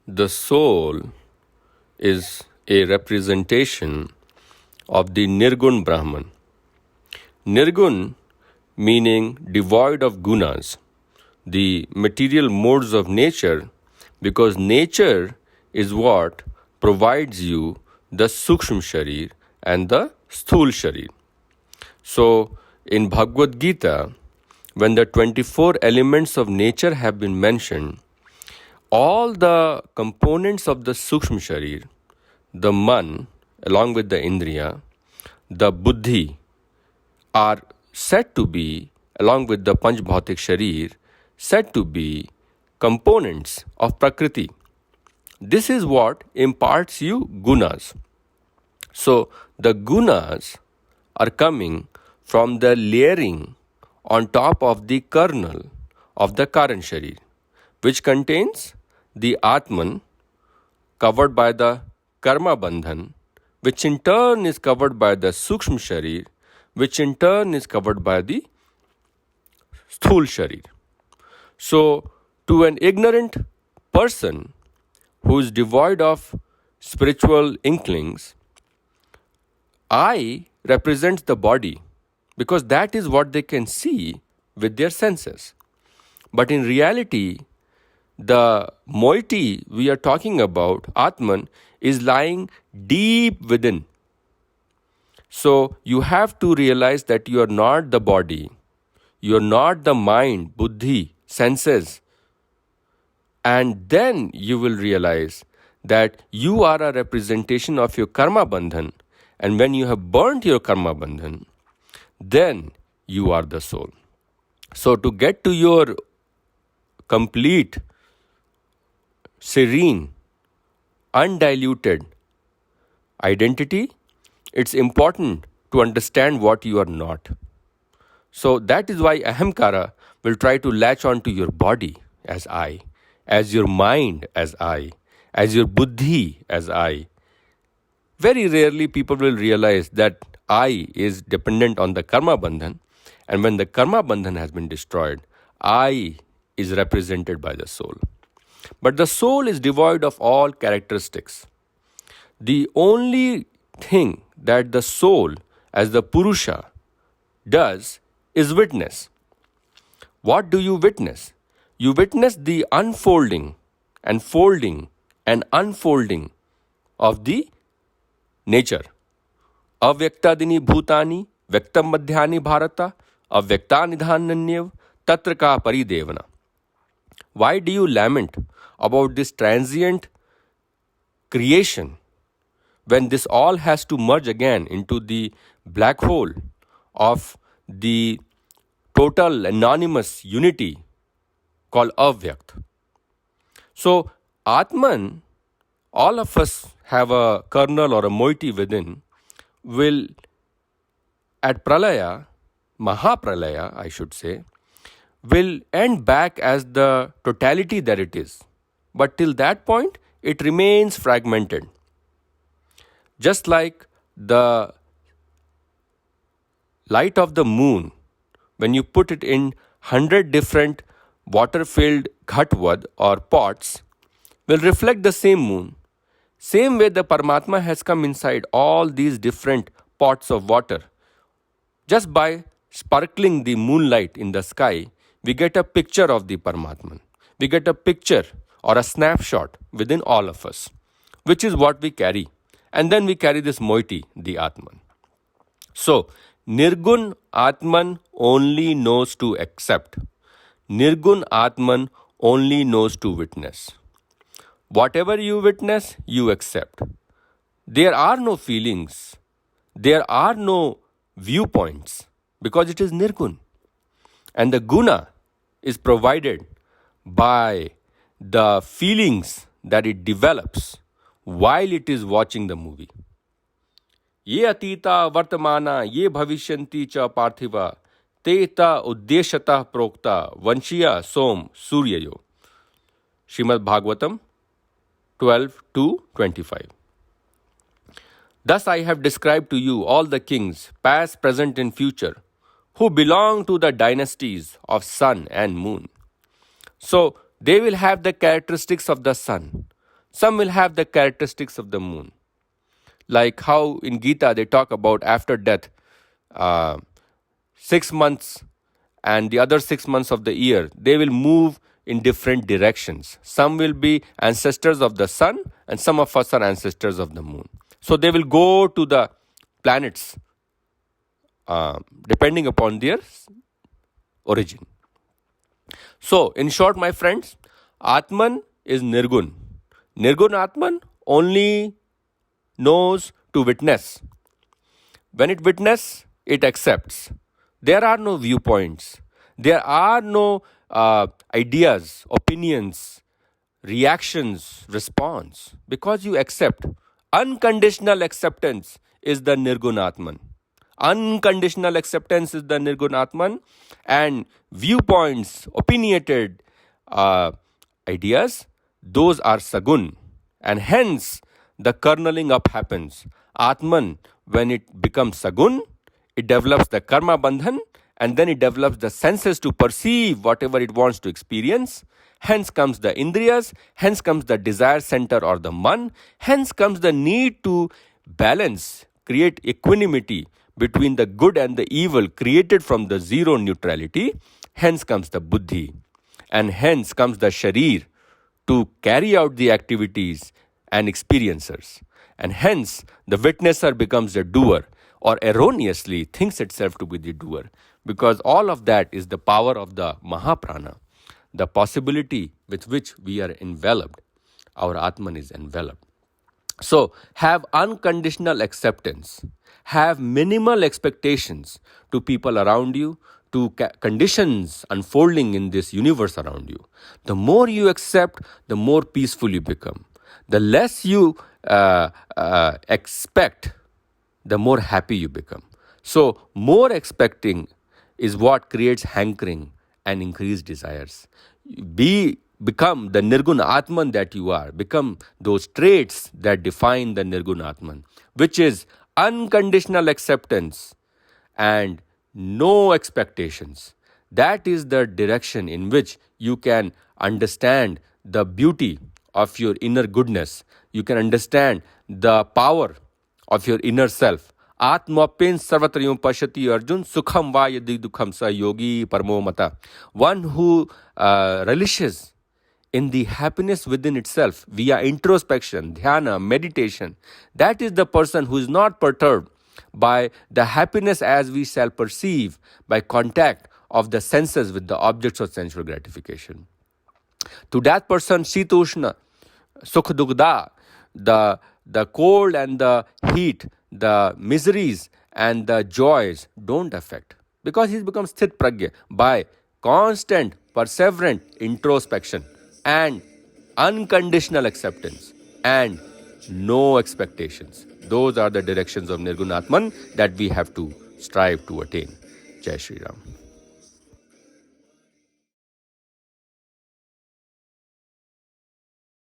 The soul is a representation of the Nirgun Brahman. Nirgun meaning devoid of gunas, the material modes of nature, because nature is what provides you the Sukshma Sharir and the Sthul Sharir. So, in Bhagavad Gita, when the 24 elements of nature have been mentioned, all the components of the Sukshma Sharir, the Man, along with the Indriya, the Buddhi, are said to be, along with the Panch Bhautik Sharir, said to be components of Prakriti. This is what imparts you gunas. So, the gunas are coming from the layering on top of the kernel of the Karan Sharir, which contains the Atman covered by the Karma Bandhan, which in turn is covered by the Sukshma Sharir, which in turn is covered by the Sthul Sharir. So, to an ignorant person who is devoid of spiritual inklings, I represents the body because that is what they can see with their senses. But in reality, the moiety we are talking about, Atman, is lying deep within. So you have to realize that you are not the body, you are not the mind, buddhi, senses. And then you will realize that you are a representation of your karma bandhan. And when you have burnt your karma bandhan, then you are the soul. So to get to your complete, serene, undiluted identity, it's important to understand what you are not. So that is why Ahamkara will try to latch on to your body as I, as your mind as I, as your buddhi as I. Very rarely people will realize that I is dependent on the karma bandhan, and when the karma bandhan has been destroyed, I is represented by the soul. But the soul is devoid of all characteristics. The only thing that the soul, as the Purusha, does is witness. What do you witness? You witness the unfolding and folding and unfolding of the nature. Avyaktadini bhutani, vyaktam madhyani bharata, avyaktani dhananyev, tatra ka paridevana. Why do you lament about this transient creation when this all has to merge again into the black hole of the total anonymous unity called Avyakt? So, Atman, all of us have a kernel or a moiety within, will at Pralaya, Mahapralaya, I should say, will end back as the totality that it is. But till that point, it remains fragmented. Just like the light of the moon, when you put it in 100 different water-filled ghatvad or pots, will reflect the same moon. Same way the Paramatma has come inside all these different pots of water. Just by sparkling the moonlight in the sky, we get a picture of the Paramatman. We get a picture or a snapshot within all of us, which is what we carry. And then we carry this moiety, the Atman. So, Nirgun Atman only knows to accept. Nirgun Atman only knows to witness. Whatever you witness, you accept. There are no feelings. There are no viewpoints because it is Nirgun. And the guna is provided by the feelings that it develops while it is watching the movie. Ye atita vartamana ye bhavishyanti cha parthiva te ta uddeshata prokta vanshiya som suryayo. Srimad Bhagavatam 12:2-25. Thus I have described to you all the kings, past, present and future, who belong to the dynasties of sun and moon. So they will have the characteristics of the sun. Some will have the characteristics of the moon. Like how in Gita they talk about after death, uh, 6 months and the other 6 months of the year, they will move in different directions. Some will be ancestors of the sun, and some of us are ancestors of the moon. So they will go to the planets depending upon their origin. So, in short, my friends, Atman is Nirgun. Nirguna Atman only knows to witness. When it witnesses, it accepts. There are no viewpoints. There are no ideas, opinions, reactions, response, because you accept. Unconditional acceptance is the Nirgunatman. Unconditional acceptance is the Nirgunatman, and viewpoints, opinionated ideas, those are Sagun, and hence the kerneling up happens. Atman, when it becomes Sagun, it develops the karma bandhan, and then it develops the senses to perceive whatever it wants to experience. Hence comes the indriyas, hence comes the desire center or the man, hence comes the need to balance, create equanimity between the good and the evil created from the zero neutrality. Hence comes the buddhi, and hence comes the sharir to carry out the activities and experiencers. And hence the witnesser becomes a doer, or erroneously thinks itself to be the doer, because all of that is the power of the Mahaprana, the possibility with which we are enveloped. Our Atman is enveloped. So have unconditional acceptance, have minimal expectations to people around you, to conditions unfolding in this universe around you. The more you accept, the more peaceful you become. The less you expect, the more happy you become. So more expecting is what creates hankering and increased desires. Become the Nirguna Atman that you are. Become those traits that define the Nirguna Atman, which is unconditional acceptance and no expectations. That is the direction in which you can understand the beauty of your inner goodness. You can understand the power of your inner self. Atmapin sarvatrayum pashati Arjun sukham va yadi dukham sa yogi parmo mata. One who relishes in the happiness within itself via introspection, dhyana, meditation. That is the person who is not perturbed by the happiness as we shall perceive by contact of the senses with the objects of sensual gratification. To that person, Shitoshna, Sukh Dugda, the cold and the heat, the miseries and the joys don't affect, because he becomes sthit pragya by constant, perseverant introspection and unconditional acceptance and no expectations. Those are the directions of Nirgunatman that we have to strive to attain. Jai Shri Ram.